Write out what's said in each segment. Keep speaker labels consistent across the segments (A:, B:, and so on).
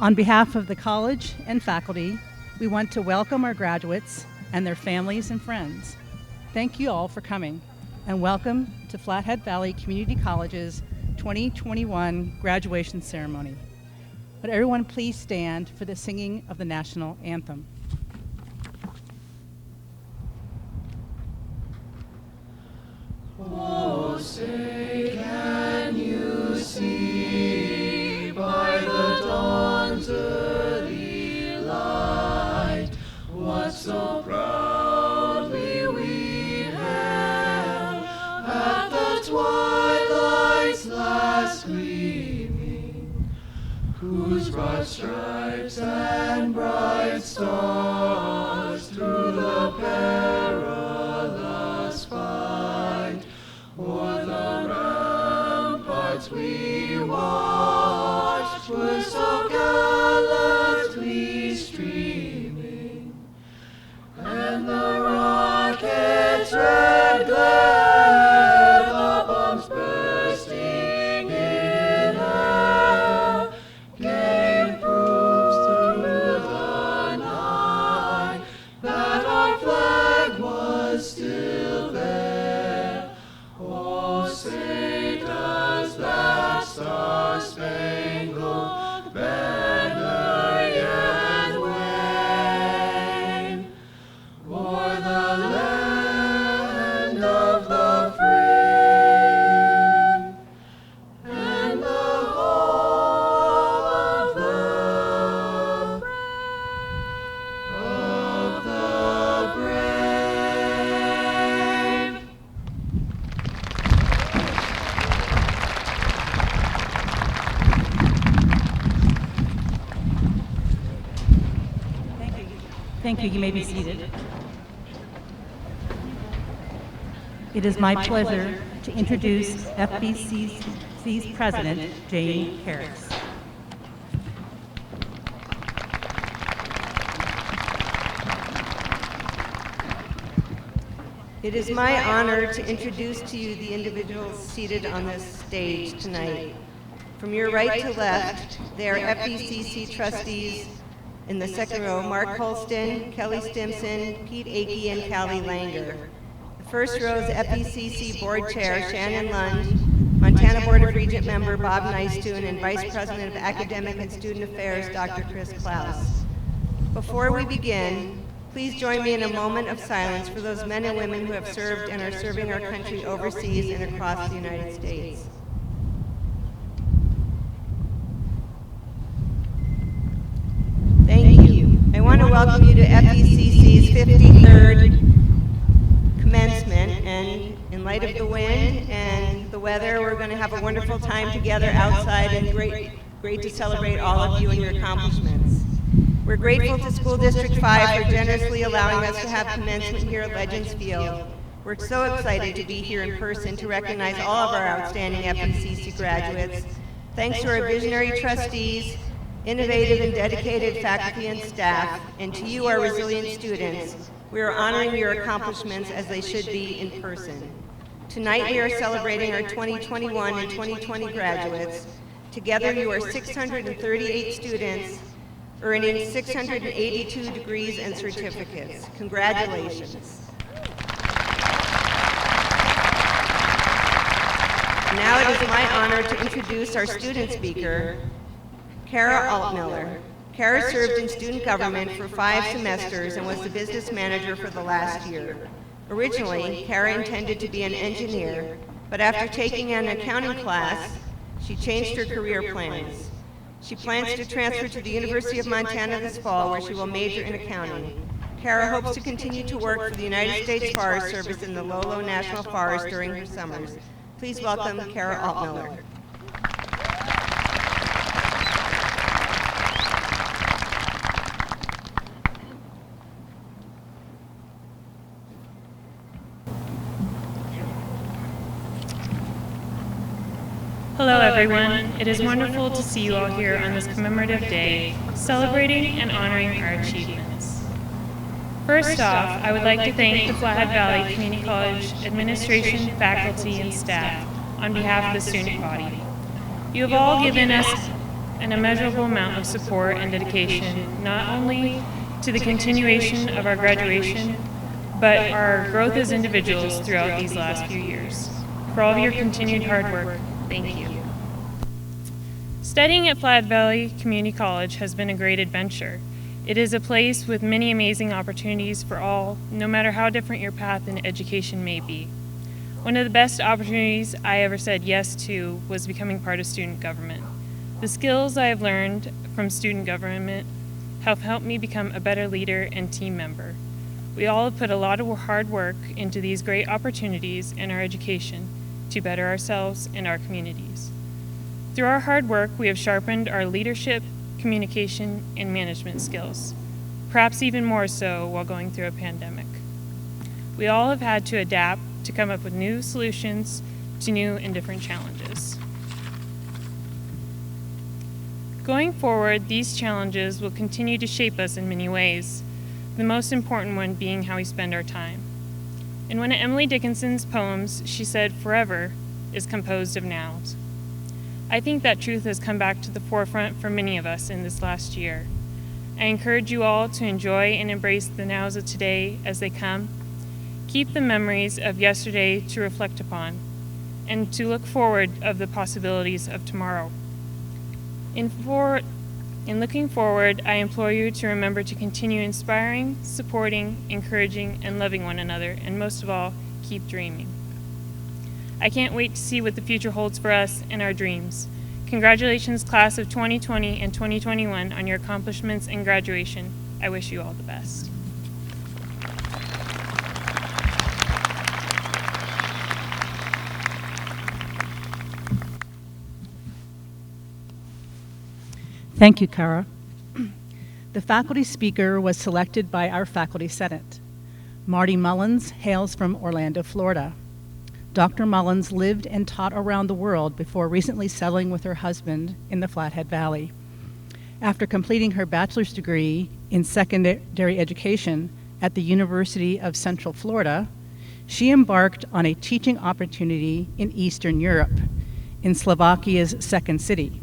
A: On behalf of the college and faculty, we want to welcome our graduates and their families and friends. Thank you all for coming, and welcome to Flathead Valley Community College's 2021 graduation ceremony. Would everyone please stand for the singing of the national anthem?
B: Oh, say can you see by the dawn's early light what so proudly we hailed at the twilight's last gleaming, whose broad stripes and bright stars through the perilous fight o'er the ramparts we watched were so gallantly streaming, and the rocket's red glare, the bombs bursting in air, gave proofs through the night that our flag was still there. Oh, say does that star-spangled banner yet wave o'er the land of the free and the home of the brave.
A: Thank you. You may be seated. It is my pleasure to introduce FVCC's President, Jane Harris.
C: It is my honor to introduce to you the individuals seated on this stage tonight. From your right to left, they are FVCC trustees in the second row, Mark Holston, Kelly Stimson, Pete Akey, and Callie Langer. The first row is FVCC Board Chair Shannon Lund, Montana Board of Regent member Bob Nystuen, and Vice President of Academic and Student Affairs Dr. Chris Klaus. Before we begin, please join me in a moment of silence for those men and women who have served and are serving our country overseas and across the United States. Thank you. I want to welcome you to FVCC's 53rd Commencement, and in light of the wind and the weather, we're going to have a wonderful time together outside, and great to celebrate all of you and your accomplishments. We're grateful to School District 5 for generously allowing us to have commencement here at Legends Field. We're so excited to be here in person to recognize all of our outstanding FVCC graduates. Thanks to our visionary trustees, innovative and dedicated faculty and staff, and to you, our resilient students, we are honoring your accomplishments as they should be in person. Tonight we are celebrating our 2021 and 2020 graduates. Together you are 638 students earning 682 degrees and certificates. Congratulations. Now it is my honor to introduce our student speaker, Cara Altmeller. Cara served in student government for 5 semesters and was the business manager for the last year. Originally, Cara intended to be an engineer, but after taking an accounting class, she changed her career plans. She plans to transfer to the University of Montana this fall, where she will major in accounting. Cara hopes to continue to work for the United States Forest Service in the Lolo National Forest during her summers. Please welcome Cara Altmeller.
D: Hello everyone, it is wonderful to see you all here on this commemorative day, celebrating and honoring our achievements. First off, I would like to thank the Flathead Valley Community College administration, faculty, and staff on behalf of the student body. You have all given us an immeasurable amount of support and dedication, not only to the continuation of our graduation, but our growth as individuals throughout these last few years. For all of your continued hard work, thank you. Studying at Flathead Valley Community College has been a great adventure. It is a place with many amazing opportunities for all, no matter how different your path in education may be. One of the best opportunities I ever said yes to was becoming part of student government. The skills I have learned from student government have helped me become a better leader and team member. We all have put a lot of hard work into these great opportunities in our education to better ourselves and our communities. Through our hard work, we have sharpened our leadership, communication, and management skills, perhaps even more so while going through a pandemic. We all have had to adapt to come up with new solutions to new and different challenges. Going forward, these challenges will continue to shape us in many ways, the most important one being how we spend our time. In one of Emily Dickinson's poems, she said, "Forever is composed of nows." I think that truth has come back to the forefront for many of us in this last year. I encourage you all to enjoy and embrace the nows of today as they come. Keep the memories of yesterday to reflect upon, and to look forward of the possibilities of tomorrow. In looking forward, I implore you to remember to continue inspiring, supporting, encouraging, and loving one another, and most of all, keep dreaming. I can't wait to see what the future holds for us and our dreams. Congratulations, class of 2020 and 2021, on your accomplishments and graduation. I wish you all the best.
A: Thank you, Cara. The faculty speaker was selected by our Faculty Senate. Marty Mullins hails from Orlando, Florida. Dr. Mullins lived and taught around the world before recently settling with her husband in the Flathead Valley. After completing her bachelor's degree in secondary education at the University of Central Florida, she embarked on a teaching opportunity in Eastern Europe, in Slovakia's second city,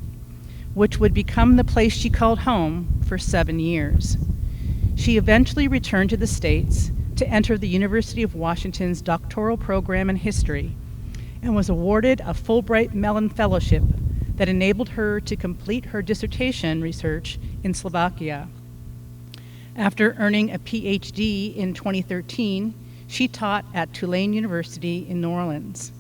A: which would become the place she called home for 7 years. She eventually returned to the States to enter the University of Washington's doctoral program in history and was awarded a Fulbright Mellon Fellowship that enabled her to complete her dissertation research in Slovakia. After earning a PhD in 2013, she taught at Tulane University in New Orleans.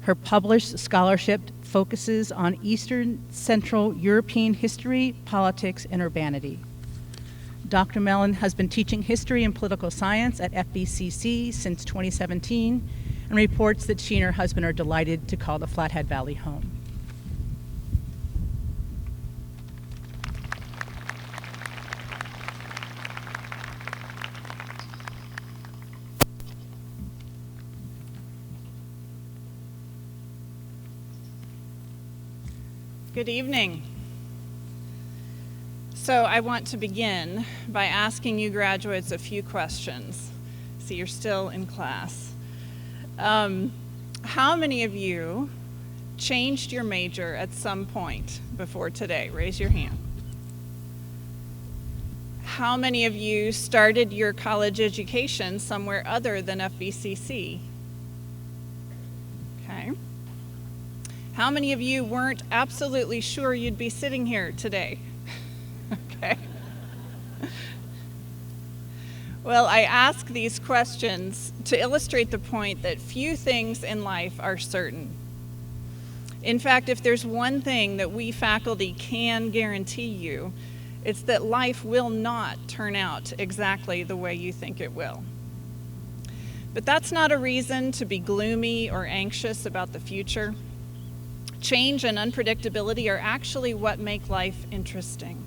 A: Her published scholarship focuses on Eastern Central European history, politics, and urbanity. Dr. Mellon has been teaching history and political science at FVCC since 2017 and reports that she and her husband are delighted to call the Flathead Valley home.
E: Good evening. So I want to begin by asking you graduates a few questions. See, you're still in class. How many of you changed your major at some point before today? Raise your hand. How many of you started your college education somewhere other than FVCC? Okay. How many of you weren't absolutely sure you'd be sitting here today? Okay. Well, I ask these questions to illustrate the point that few things in life are certain. In fact, if there's one thing that we faculty can guarantee you, it's that life will not turn out exactly the way you think it will. But that's not a reason to be gloomy or anxious about the future. Change and unpredictability are actually what make life interesting.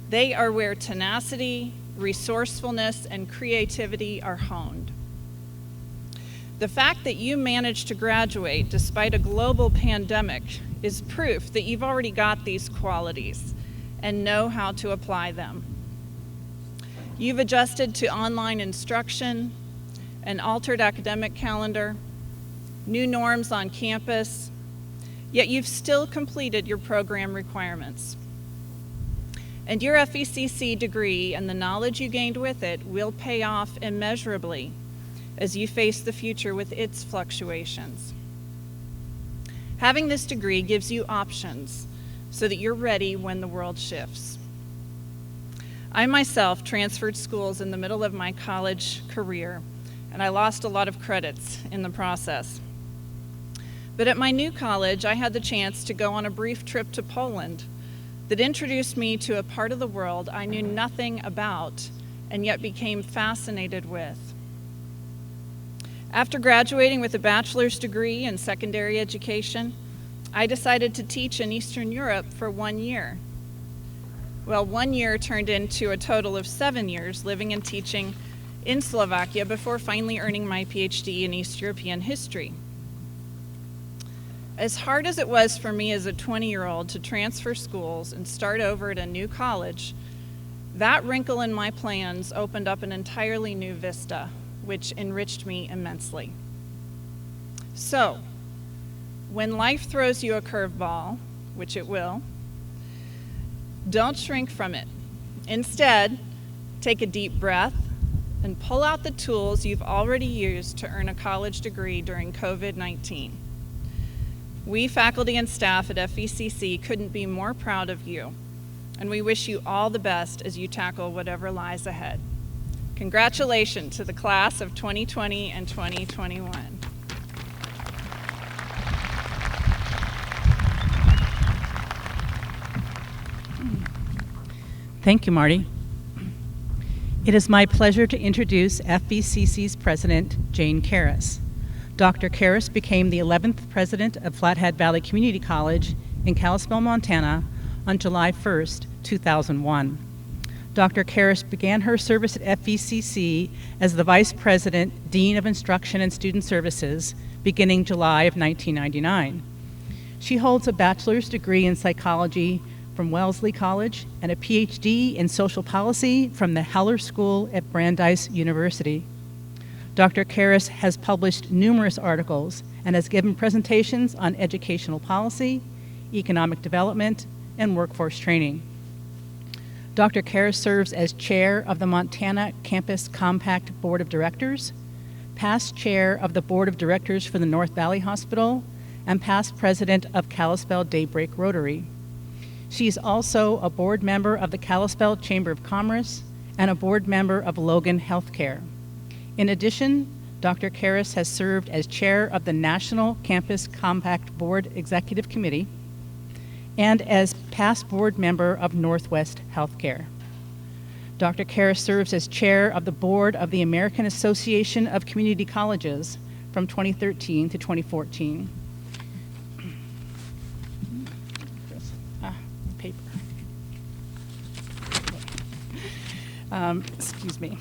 E: They are where tenacity, resourcefulness, and creativity are honed. The fact that you managed to graduate despite a global pandemic is proof that you've already got these qualities and know how to apply them. You've adjusted to online instruction, an altered academic calendar, new norms on campus. yet you've still completed your program requirements. And your FVCC degree and the knowledge you gained with it will pay off immeasurably as you face the future with its fluctuations. Having this degree gives you options so that you're ready when the world shifts. I myself transferred schools in the middle of my college career, and I lost a lot of credits in the process. But at my new college, I had the chance to go on a brief trip to Poland that introduced me to a part of the world I knew nothing about and yet became fascinated with. After graduating with a bachelor's degree in secondary education, I decided to teach in Eastern Europe for 1 year. Well, 1 year turned into a total of 7 years living and teaching in Slovakia before finally earning my PhD in East European history. As hard as it was for me as a 20-year-old to transfer schools and start over at a new college, that wrinkle in my plans opened up an entirely new vista, which enriched me immensely. So, when life throws you a curveball, which it will, don't shrink from it. Instead, take a deep breath and pull out the tools you've already used to earn a college degree during COVID-19. We faculty and staff at FVCC couldn't be more proud of you, and we wish you all the best as you tackle whatever lies ahead. Congratulations to the class of 2020 and 2021.
A: Thank you, Marty. It is my pleasure to introduce FVCC's president, Jane Karras. Dr. Karras became the 11th president of Flathead Valley Community College in Kalispell, Montana on July 1st, 2001. Dr. Karras began her service at FVCC as the Vice President, Dean of Instruction and Student Services, beginning July of 1999. She holds a bachelor's degree in psychology from Wellesley College and a PhD in social policy from the Heller School at Brandeis University. Dr. Karras has published numerous articles and has given presentations on educational policy, economic development, and workforce training. Dr. Karras serves as chair of the Montana Campus Compact Board of Directors, past chair of the Board of Directors for the North Valley Hospital, and past president of Kalispell Daybreak Rotary. She is also a board member of the Kalispell Chamber of Commerce and a board member of Logan Healthcare. In addition, Dr. Karras has served as chair of the National Campus Compact Board Executive Committee and as past board member of Northwest Healthcare. Dr. Karras serves as chair of the board of the American Association of Community Colleges from 2013 to 2014. Paper. Excuse me.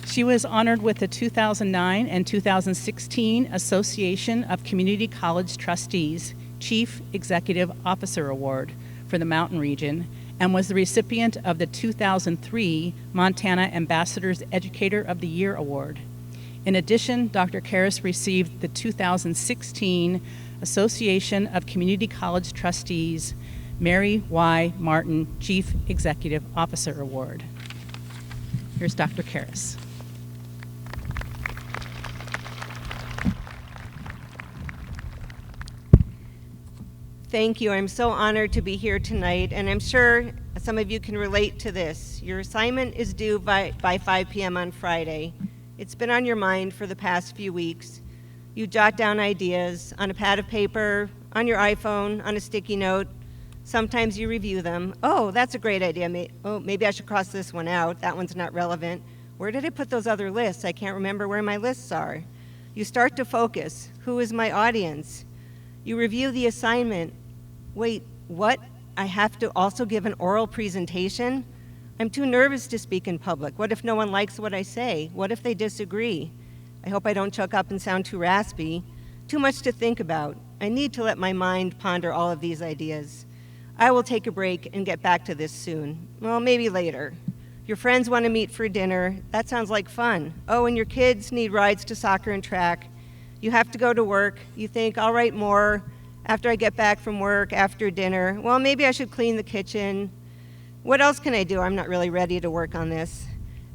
A: She was honored with the 2009 and 2016 Association of Community College Trustees Chief Executive Officer Award for the Mountain Region and was the recipient of the 2003 Montana Ambassador's Educator of the Year Award. In addition, Dr. Karras received the 2016 Association of Community College Trustees Mary Y. Martin Chief Executive Officer Award. Here's Dr. Karras.
C: Thank you. I'm so honored to be here tonight, and I'm sure some of you can relate to this. Your assignment is due by 5 p.m. on Friday. It's been on your mind for the past few weeks. You jot down ideas on a pad of paper, on your iPhone, on a sticky note. Sometimes you review them. Oh, that's a great idea. Maybe I should cross this one out. That one's not relevant. Where did I put those other lists? I can't remember where my lists are. You start to focus. Who is my audience? You review the assignment. Wait, what? I have to also give an oral presentation? I'm too nervous to speak in public. What if no one likes what I say? What if they disagree? I hope I don't choke up and sound too raspy. Too much to think about. I need to let my mind ponder all of these ideas. I will take a break and get back to this soon. Well, maybe later. Your friends want to meet for dinner. That sounds like fun. Oh, and your kids need rides to soccer and track. You have to go to work. You think, I'll write more After I get back from work, after dinner, well, maybe I should clean the kitchen. What else can I do? I'm not really ready to work on this.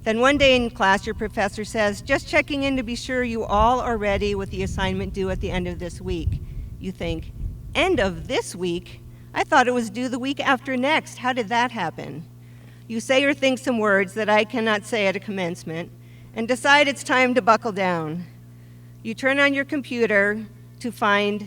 C: Then one day in class, your professor says, just checking in to be sure you all are ready with the assignment due at the end of this week. You think, end of this week? I thought it was due the week after next. How did that happen? You say or think some words that I cannot say at a commencement and decide it's time to buckle down. You turn on your computer to find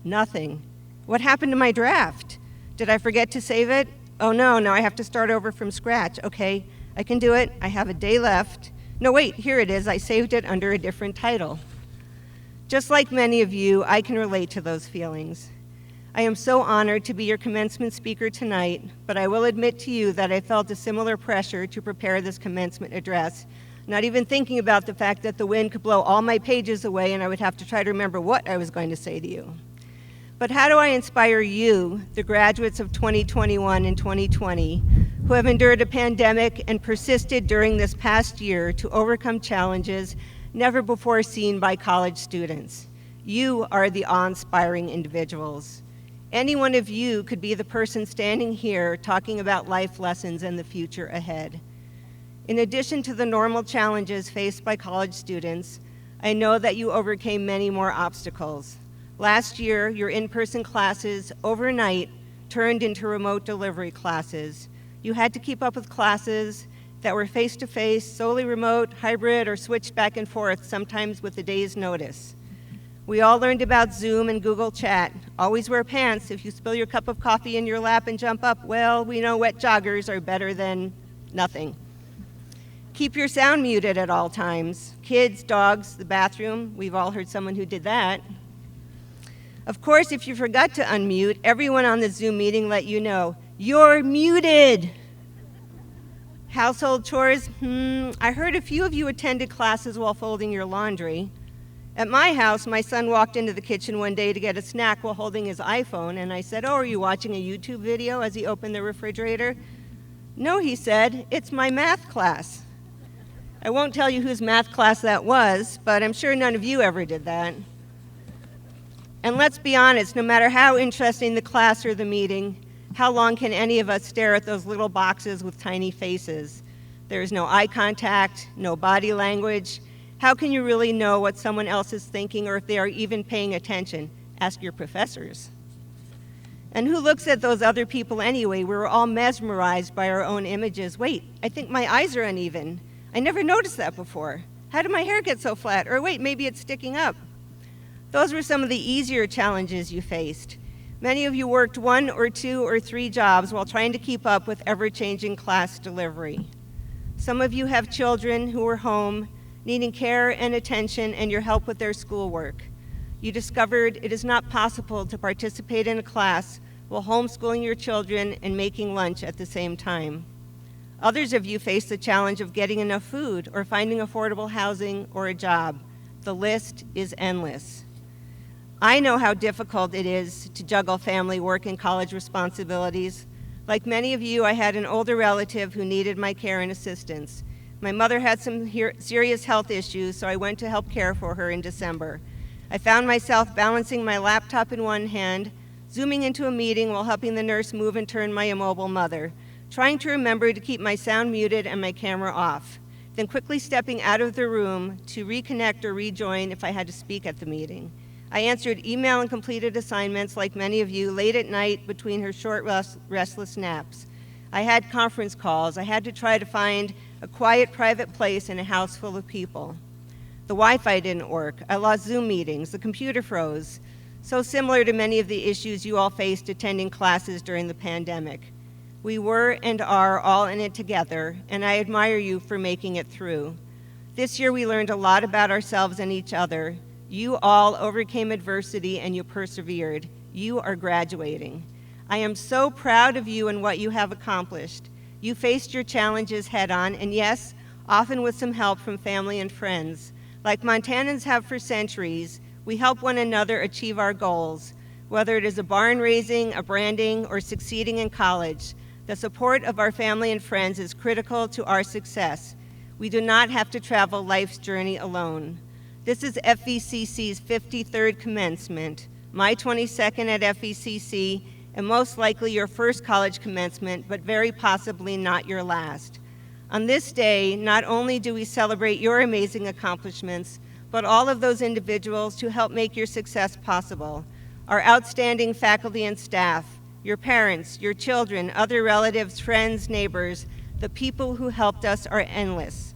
C: nothing. What happened to my draft? Did I forget to save it? Oh no, now I have to start over from scratch. Okay, I can do it. I have a day left. No, wait, here it is. I saved it under a different title. Just like many of you, I can relate to those feelings. I am so honored to be your commencement speaker tonight, but I will admit to you that I felt a similar pressure to prepare this commencement address, not even thinking about the fact that the wind could blow all my pages away and I would have to try to remember what I was going to say to you. But how do I inspire you, the graduates of 2021 and 2020, who have endured a pandemic and persisted during this past year to overcome challenges never before seen by college students? You are the awe-inspiring individuals. Any one of you could be the person standing here talking about life lessons and the future ahead. In addition to the normal challenges faced by college students, I know that you overcame many more obstacles. Last year, your in-person classes overnight turned into remote delivery classes. You had to keep up with classes that were face-to-face, solely remote, hybrid, or switched back and forth, sometimes with a day's notice. We all learned about Zoom and Google Chat. Always wear pants. If you spill your cup of coffee in your lap and jump up, well, we know wet joggers are better than nothing. Keep your sound muted at all times. Kids, dogs, the bathroom, we've all heard someone who did that. Of course, if you forgot to unmute, everyone on the Zoom meeting let you know, you're muted. Household chores, I heard a few of you attended classes while folding your laundry. At my house, my son walked into the kitchen one day to get a snack while holding his iPhone, and I said, oh, are you watching a YouTube video, as he opened the refrigerator? No, he said, it's my math class. I won't tell you whose math class that was, but I'm sure none of you ever did that. And let's be honest, no matter how interesting the class or the meeting, how long can any of us stare at those little boxes with tiny faces? There is no eye contact, no body language. How can you really know what someone else is thinking or if they are even paying attention? Ask your professors. And who looks at those other people anyway? We're all mesmerized by our own images. Wait, I think my eyes are uneven. I never noticed that before. How did my hair get so flat? Or wait, maybe it's sticking up. Those were some of the easier challenges you faced. Many of you worked 1 or 2 or 3 jobs while trying to keep up with ever-changing class delivery. Some of you have children who are home, needing care and attention and your help with their schoolwork. You discovered it is not possible to participate in a class while homeschooling your children and making lunch at the same time. Others of you face the challenge of getting enough food or finding affordable housing or a job. The list is endless. I know how difficult it is to juggle family work and college responsibilities. Like many of you, I had an older relative who needed my care and assistance. My mother had some serious health issues, so I went to help care for her in December. I found myself balancing my laptop in one hand, zooming into a meeting while helping the nurse move and turn my immobile mother, trying to remember to keep my sound muted and my camera off, then quickly stepping out of the room to reconnect or rejoin if I had to speak at the meeting. I answered email and completed assignments like many of you late at night between her short, restless naps. I had conference calls. I had to try to find a quiet, private place in a house full of people. The Wi-Fi didn't work. I lost Zoom meetings. The computer froze. So similar to many of the issues you all faced attending classes during the pandemic. We were and are all in it together, and I admire you for making it through. This year we learned a lot about ourselves and each other. You all overcame adversity and you persevered. You are graduating. I am so proud of you and what you have accomplished. You faced your challenges head on, and yes, often with some help from family and friends. Like Montanans have for centuries, we help one another achieve our goals. Whether it is a barn raising, a branding, or succeeding in college, the support of our family and friends is critical to our success. We do not have to travel life's journey alone. This is FVCC's 53rd commencement. my 22nd at FVCC, and most likely your first college commencement, but very possibly not your last. On this day, not only do we celebrate your amazing accomplishments, but all of those individuals who help make your success possible. Our outstanding faculty and staff, your parents, your children, other relatives, friends, neighbors, the people who helped us are endless.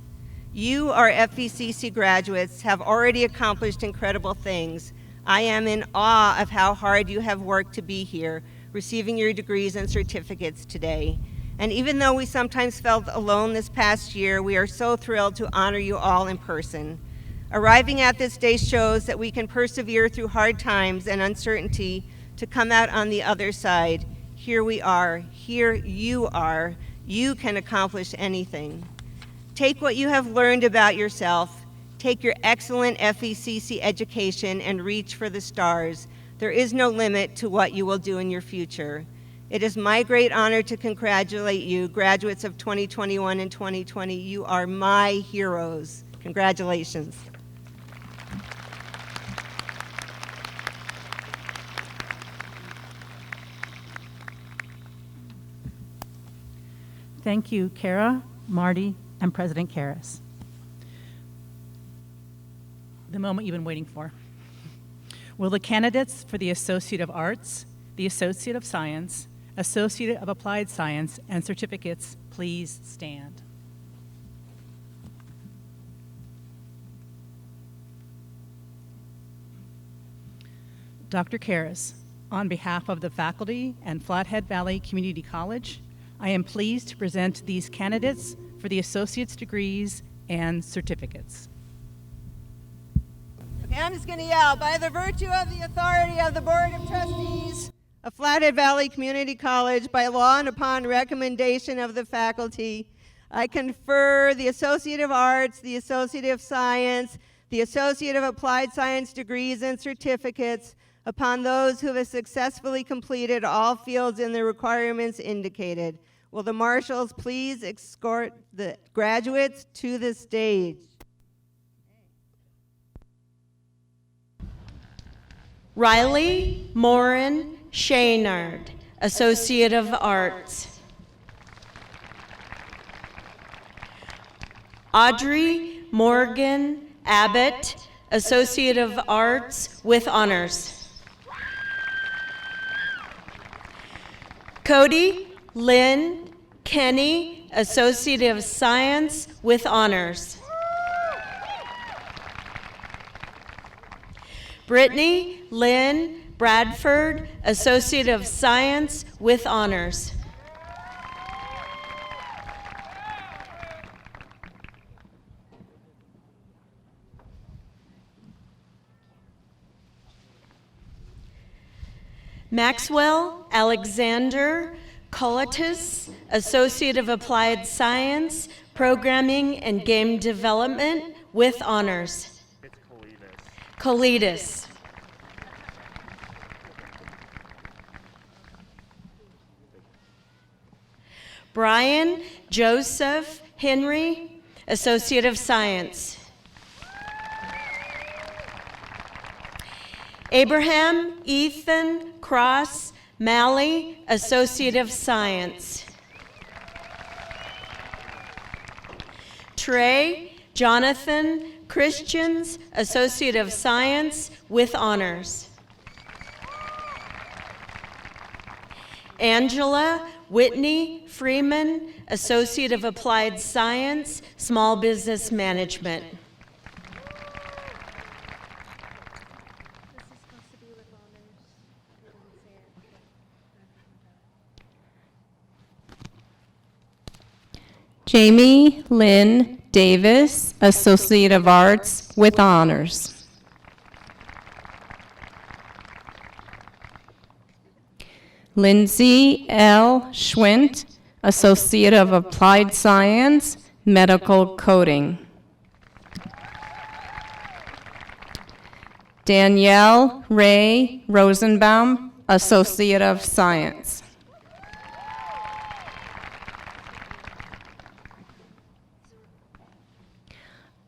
C: You, our FVCC graduates, have already accomplished incredible things. I am in awe of how hard you have worked to be here, receiving your degrees and certificates today. And even though we sometimes felt alone this past year, we are so thrilled to honor you all in person. Arriving at this day shows that we can persevere through hard times and uncertainty to come out on the other side. Here we are, here you are. You can accomplish anything. Take what you have learned about yourself, take your excellent FVCC education and reach for the stars. There is no limit to what you will do in your future. It is my great honor to congratulate you, graduates of 2021 and 2020. You are my heroes. Congratulations.
A: Thank you, Cara, Marty, and President Karras. The moment you've been waiting for. Will the candidates for the Associate of Arts, the Associate of Science, Associate of Applied Science, and certificates please stand? Dr. Karras, on behalf of the faculty and Flathead Valley Community College, I am pleased to present these candidates for the associate's degrees and certificates.
C: Okay, I'm just going to yell, by the virtue of the authority of the Board of Trustees of Flathead Valley Community College, by law and upon recommendation of the faculty, I confer the Associate of Arts, the Associate of Science, the Associate of Applied Science degrees and certificates upon those who have successfully completed all fields in the requirements indicated. Will the marshals please escort the graduates to the stage?
F: Riley Morin Shaynard, Associate of Arts. Audrey Morgan Abbott, Associate of Arts with honors. Cody Lynn Kenny, Associate of Science with honors. Brittany Lynn Bradford, Associate of Science with honors. Maxwell Alexander Colatis, Associate of Applied Science, Programming and Game Development with honors.
G: It's
F: Colitis. Brian Joseph Henry, Associate of Science. Abraham Ethan Cross Malley, Associate of Science. Trey Jonathan Christians, Associate of Science with honors. Angela Whitney Freeman, Associate of Applied Science, Small Business Management.
H: Jamie Lynn Davis, Associate of Arts with honors. Lindsay L. Schwint, Associate of Applied Science, Medical Coding. Danielle Ray Rosenbaum, Associate of Science.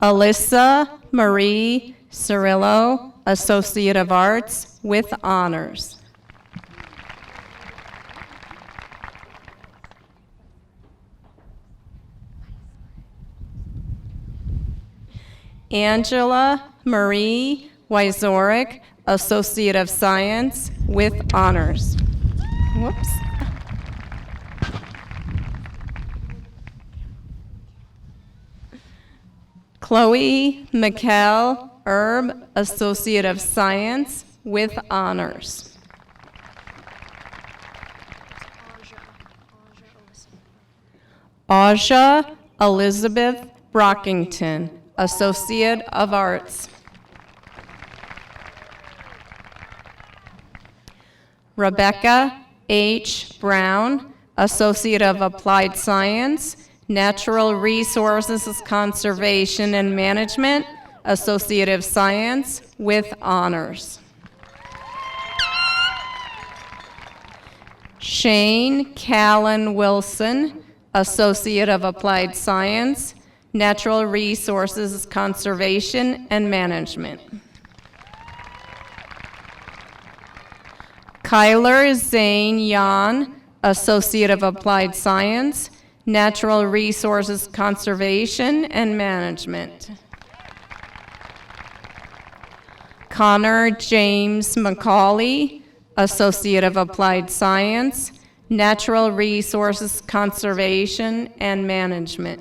H: Alyssa Marie Cirillo, Associate of Arts with honors. Angela Marie Wyzorek, Associate of Science with honors. Whoops. Chloe Mikkel Erb, Associate of Science with honors. Aja Elizabeth Brockington, Associate of Arts. Rebecca H. Brown, Associate of Applied Science, Natural Resources Conservation and Management, Associate of Science with honors. Shane Callan Wilson, Associate of Applied Science, Natural Resources Conservation and Management. Kyler Zane Yan, Associate of Applied Science, Natural Resources Conservation and Management. Connor James McCauley, Associate of Applied Science, Natural Resources Conservation and Management.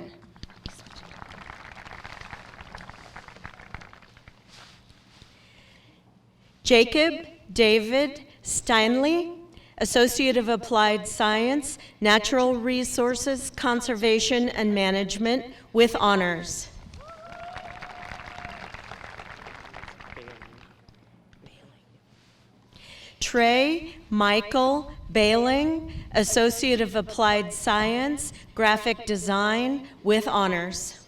F: Jacob David Steinley, Associate of Applied Science, Natural Resources Conservation and Management with honors. Trey Michael Bailing, Associate of Applied Science, Graphic Design with honors.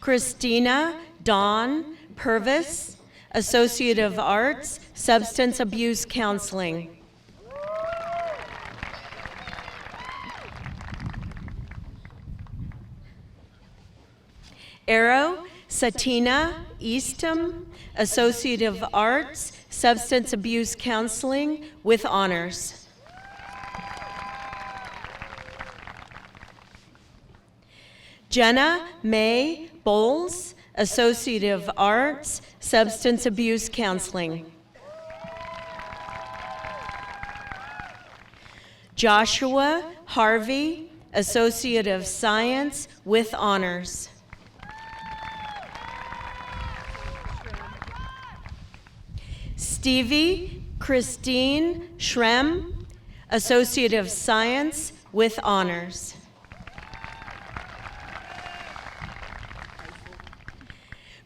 F: Christina Dawn Purvis, Associate of Arts, Substance Abuse Counseling. Arrow Satina Eastham, Associate of Arts, Substance Abuse Counseling with honors. Jenna May Bowles, Associate of Arts, Substance Abuse Counseling. Joshua Harvey, Associate of Science with honors. Stevie Christine Schrem, Associate of Science with honors.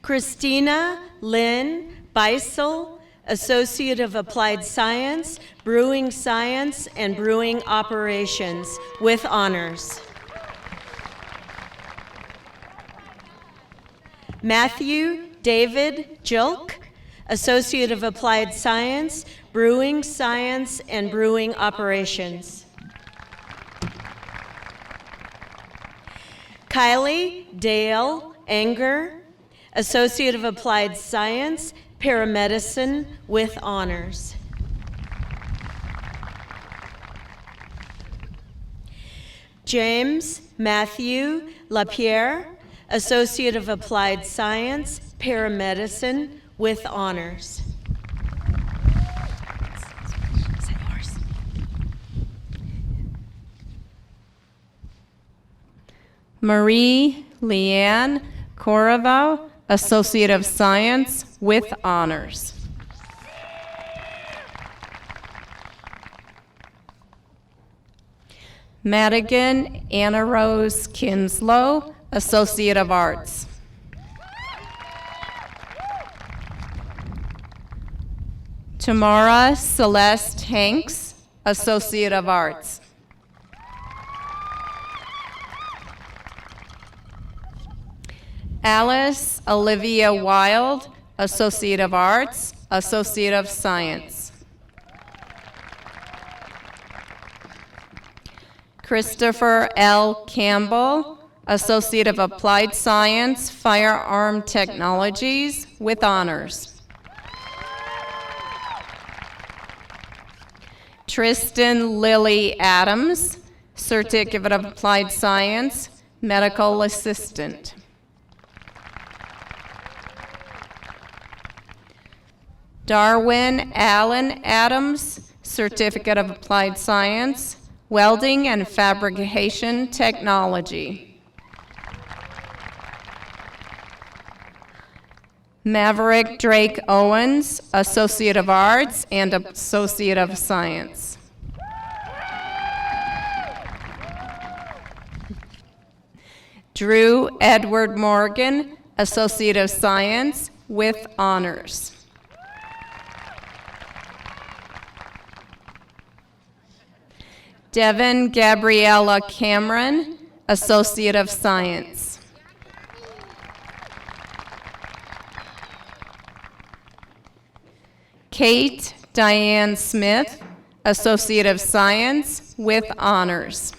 F: Christina Lynn Beisel, Associate of Applied Science, Brewing Science and Brewing Operations with honors. Matthew David Jilk, Associate of Applied Science, Brewing Science and Brewing Operations. Kylie Dale Anger, Associate of Applied Science, Paramedicine with honors. James Matthew LaPierre, Associate of Applied Science, Paramedicine with honors.
H: Marie Leanne Coravo, Associate of Science with honors. Madigan Anna Rose Kinslow, Associate of Arts. Tamara Celeste Hanks, Associate of Arts. Alice Olivia Wild, Associate of Arts, Associate of Science. Christopher L. Campbell, Associate of Applied Science, Firearm Technologies, with honors. Tristan Lily Adams, Certificate of Applied Science, Medical Assistant. Darwin Allen Adams, Certificate of Applied Science, Welding and Fabrication Technology. Maverick Drake Owens, Associate of Arts and Associate of Science. Drew Edward Morgan, Associate of Science, with honors. Devin Gabriella Cameron, Associate of Science. Kate Diane Smith, Associate of Science, with honors.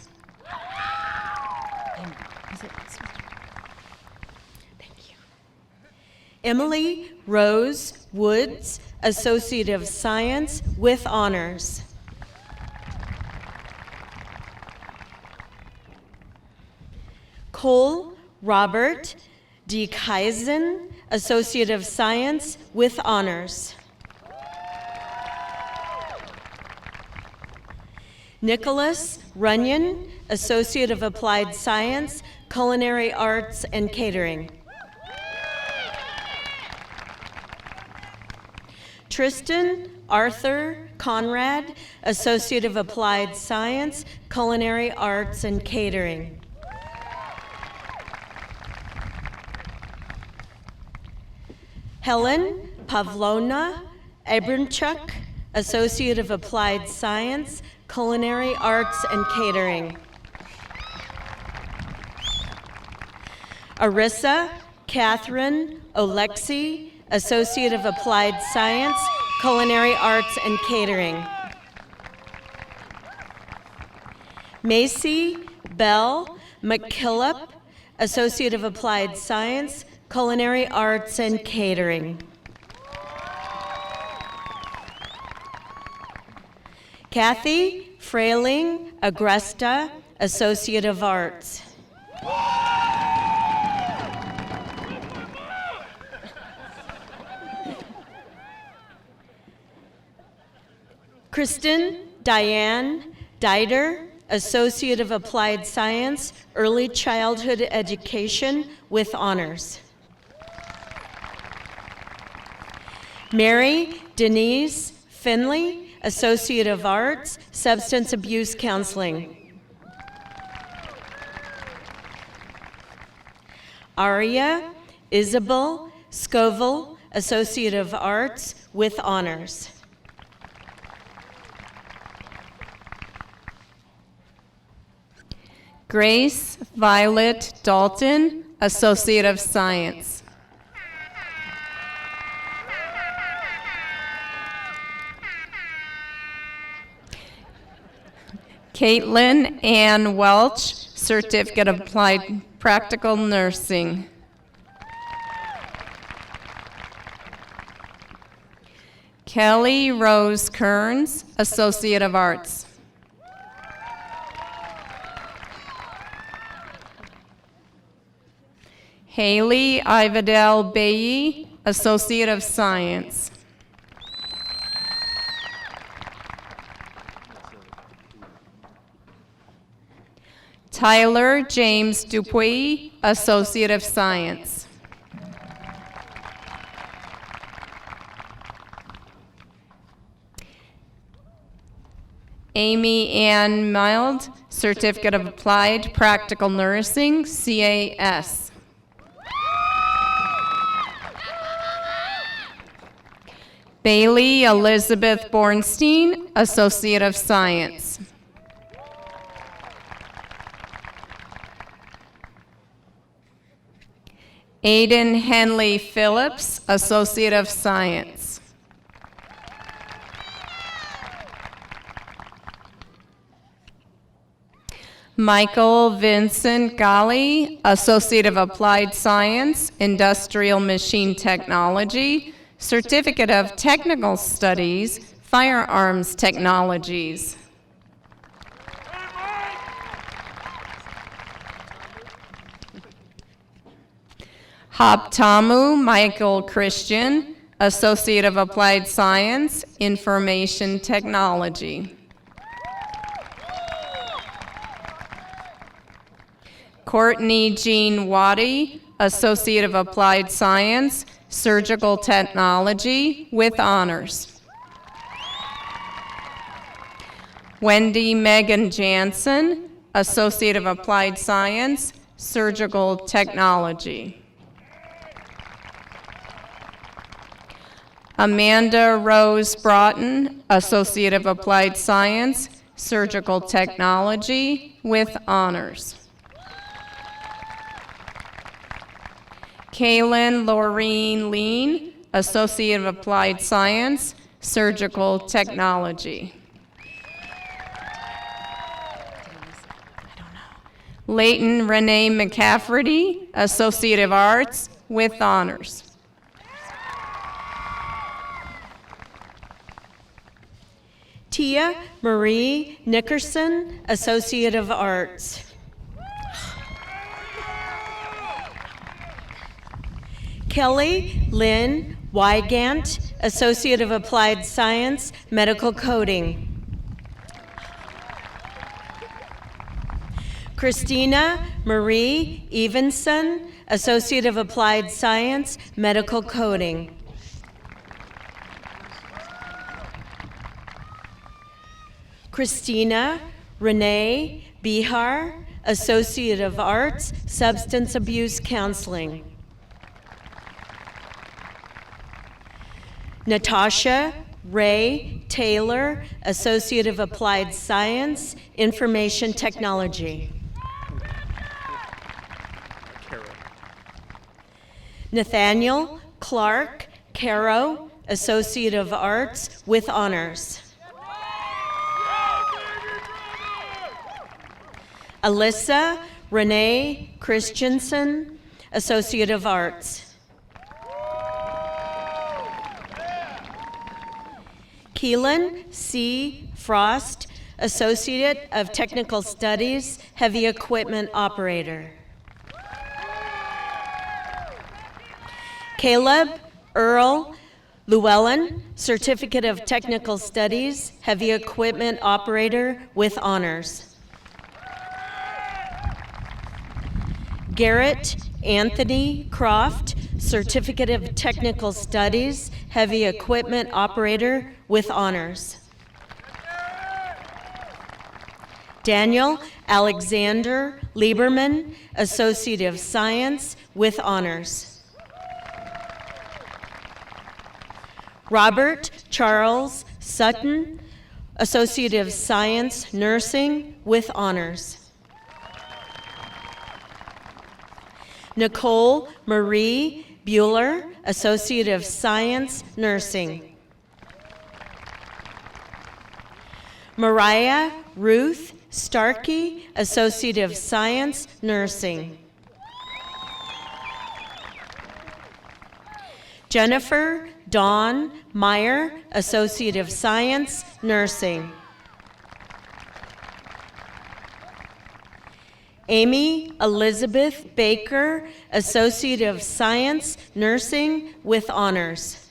F: Emily Rose Woods, Associate of Science, with honors. Cole Robert D. Kaizen, Associate of Science, with honors. Nicholas Runyon, Associate of Applied Science, Culinary Arts and Catering. Tristan Arthur Conrad, Associate of Applied Science, Culinary Arts and Catering. Helen Pavlona Abramchuk, Associate of Applied Science, Culinary Arts and Catering. Arissa Catherine Olexi, Associate of Applied Science, Culinary Arts and Catering. Macy Bell McKillop, Associate of Applied Science, Culinary Arts and Catering. Kathy Frailing Agresta, Associate of Arts. Kristen Diane Dieter, Associate of Applied Science, Early Childhood Education, with honors. Mary Denise Finley, Associate of Arts, Substance Abuse Counseling. Aria Isabel Scoville, Associate of Arts, with honors.
H: Grace Violet Dalton, Associate of Science. Caitlin Ann Welch, Certificate of Applied Practical Nursing. Kelly Rose Kearns, Associate of Arts. Haley Ivadel Bayi, Associate of Science. Tyler James Dupuy, Associate of Science. Amy Ann Mild, Certificate of Applied Practical Nursing, CAS. Bailey Elizabeth Bornstein, Associate of Science. Aiden Henley Phillips, Associate of Science. Michael Vincent Gali, Associate of Applied Science, Industrial Machine Technology, Certificate of Technical Studies, Firearms Technologies. Hoptamu Michael Christian, Associate of Applied Science, Information Technology. Courtney Jean Waddy, Associate of Applied Science, Surgical Technology with honors. Wendy Megan Jansen, Associate of Applied Science, Surgical Technology. Amanda Rose Broughton, Associate of Applied Science, Surgical Technology with honors. Kaylin Laureen Lean, Associate of Applied Science, Surgical Technology. Leighton Renee McCafferty, Associate of Arts with honors.
F: Tia Marie Nickerson, Associate of Arts. Kelly Lynn Wygant, Associate of Applied Science, Medical Coding. Christina Marie Evenson, Associate of Applied Science, Medical Coding. Christina Renee Bihar, Associate of Arts, Substance Abuse Counseling. Natasha Ray Taylor, Associate of Applied Science, Information Technology. Nathaniel Clark Caro, Associate of Arts with honors. Alyssa Renee Christensen, Associate of Arts. Keelan C. Frost, Associate of Technical Studies, Heavy Equipment Operator. Caleb Earl Llewellyn, Certificate of Technical Studies, Heavy Equipment Operator with honors. Garrett Anthony Croft, Certificate of Technical Studies, Heavy Equipment Operator with honors. Daniel Alexander Lieberman, Associate of Science with honors. Robert Charles Sutton, Associate of Science Nursing with honors. Nicole Marie Bueller, Associate of Science Nursing. Mariah Ruth Starkey, Associate of Science Nursing. Jennifer Dawn Meyer, Associate of Science Nursing. Amy Elizabeth Baker, Associate of Science Nursing with honors.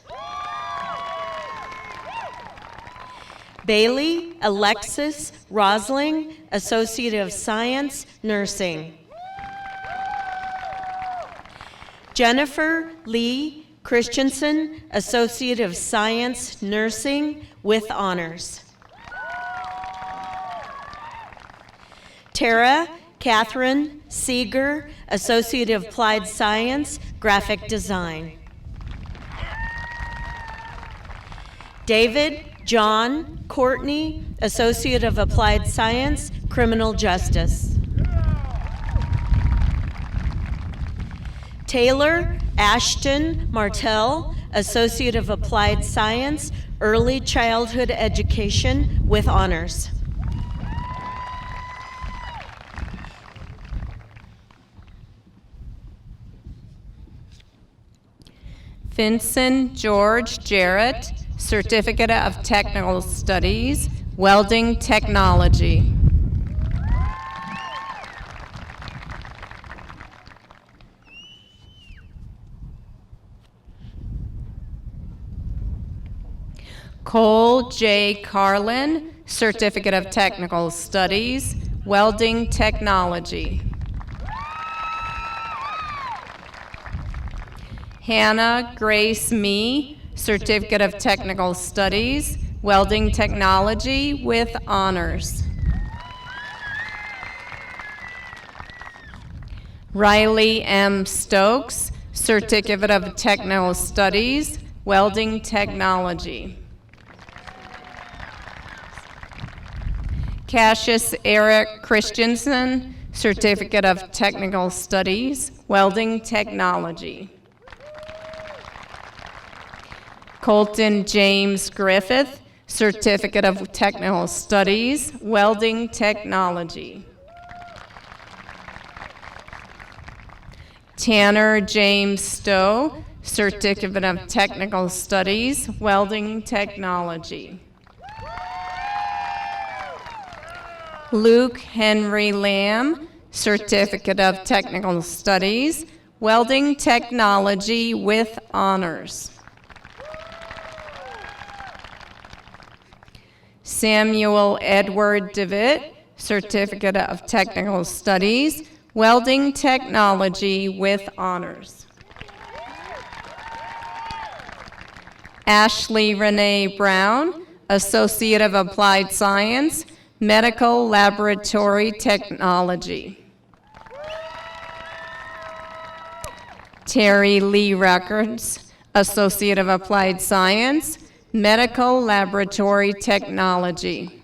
F: Bailey Alexis Rosling, Associate of Science Nursing. Jennifer Lee Christensen, Associate of Science Nursing with honors. Tara Catherine Seeger, Associate of Applied Science, Graphic Design. David John Courtney, Associate of Applied Science, Criminal Justice. Taylor Ashton Martell, Associate of Applied Science, Early Childhood Education with honors.
H: Finson George Jarrett, Certificate of Technical Studies, Welding Technology. Cole J. Carlin, Certificate of Technical Studies, Welding Technology. Hannah Grace Mee, Certificate of Technical Studies, Welding Technology with honors. Riley M. Stokes, Certificate of Technical Studies, Welding Technology. Cassius Eric Christensen, Certificate of Technical Studies, Welding Technology. Colton James Griffith, Certificate of Technical Studies, Welding Technology. Tanner James Stowe, Certificate of Technical Studies, Welding Technology. Luke Henry Lamb, Certificate of Technical Studies, Welding Technology with honors. Samuel Edward DeWitt, Certificate of Technical Studies, Welding Technology with honors. Ashley Renee Brown, Associate of Applied Science, Medical Laboratory Technology. Terry Lee Records, Associate of Applied Science, Medical Laboratory Technology.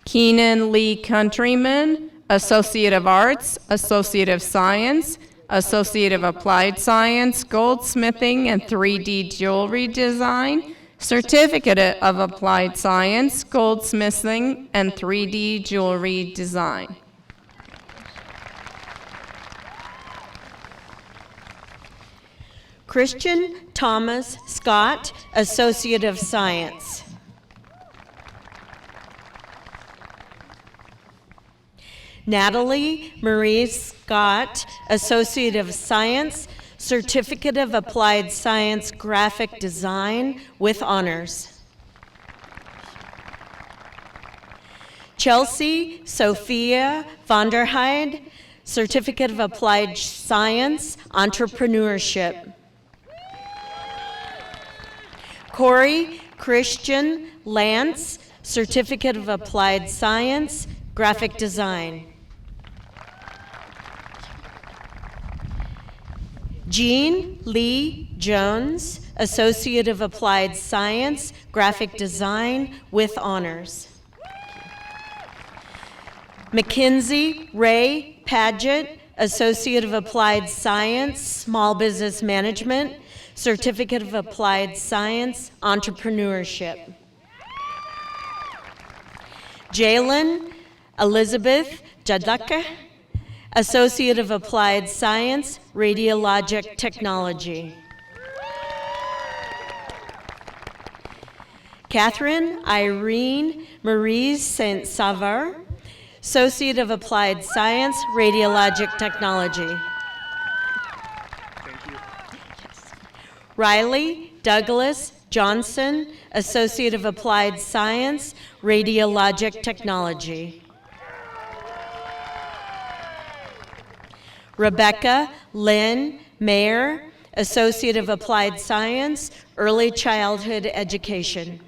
H: Keenan Lee Countryman, Associate of Arts, Associate of Science, Associate of Applied Science, Goldsmithing and 3D Jewelry Design, Certificate of Applied Science, Goldsmithing and 3D Jewelry Design.
F: Christian Thomas Scott, Associate of Science. Natalie Marie Scott, Associate of Science, Certificate of Applied Science, Graphic Design with honors. Chelsea Sophia Vonderheide, Certificate of Applied Science, Entrepreneurship. Corey Christian Lance, Certificate of Applied Science, Graphic Design. Jean Lee Jones, Associate of Applied Science, Graphic Design with honors. Mackenzie Ray Paget, Associate of Applied Science, Small Business Management, Certificate of Applied Science, Entrepreneurship. Jalen Elizabeth Jadlaka, Associate of Applied Science, Radiologic Technology. Catherine Irene Marie Saint Savar, Associate of Applied Science, Radiologic Technology. Riley Douglas Johnson, Associate of Applied Science, Radiologic Technology. Rebecca Lynn Mayer, Associate of Applied Science, Early Childhood Education.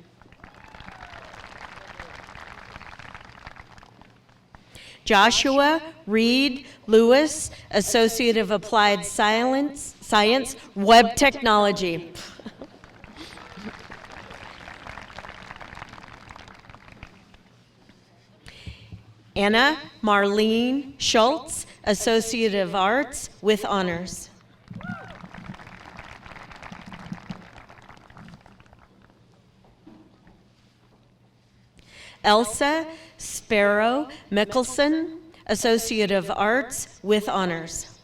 F: Joshua Reed Lewis, Associate of Applied Science, Web Technology. Anna Marlene Schultz, Associate of Arts with honors. Elsa Sparrow Mickelson, Associate of Arts with honors.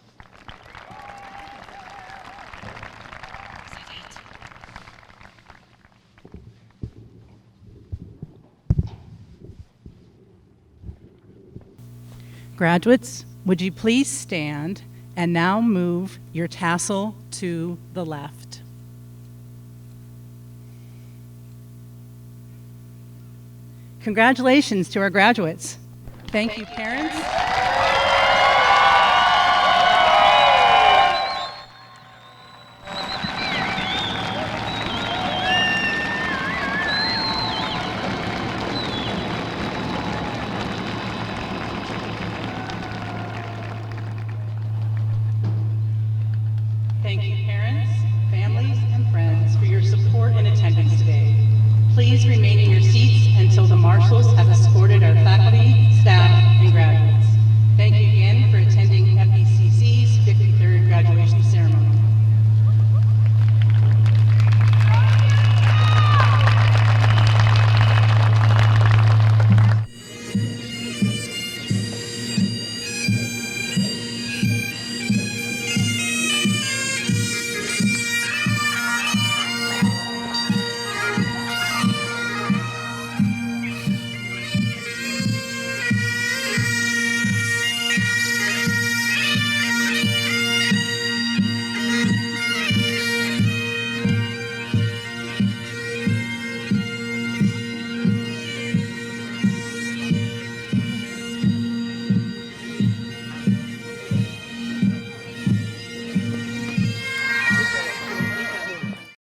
A: Graduates, would you please stand and now move your tassel to the left. Congratulations to our graduates. Thank you, parents.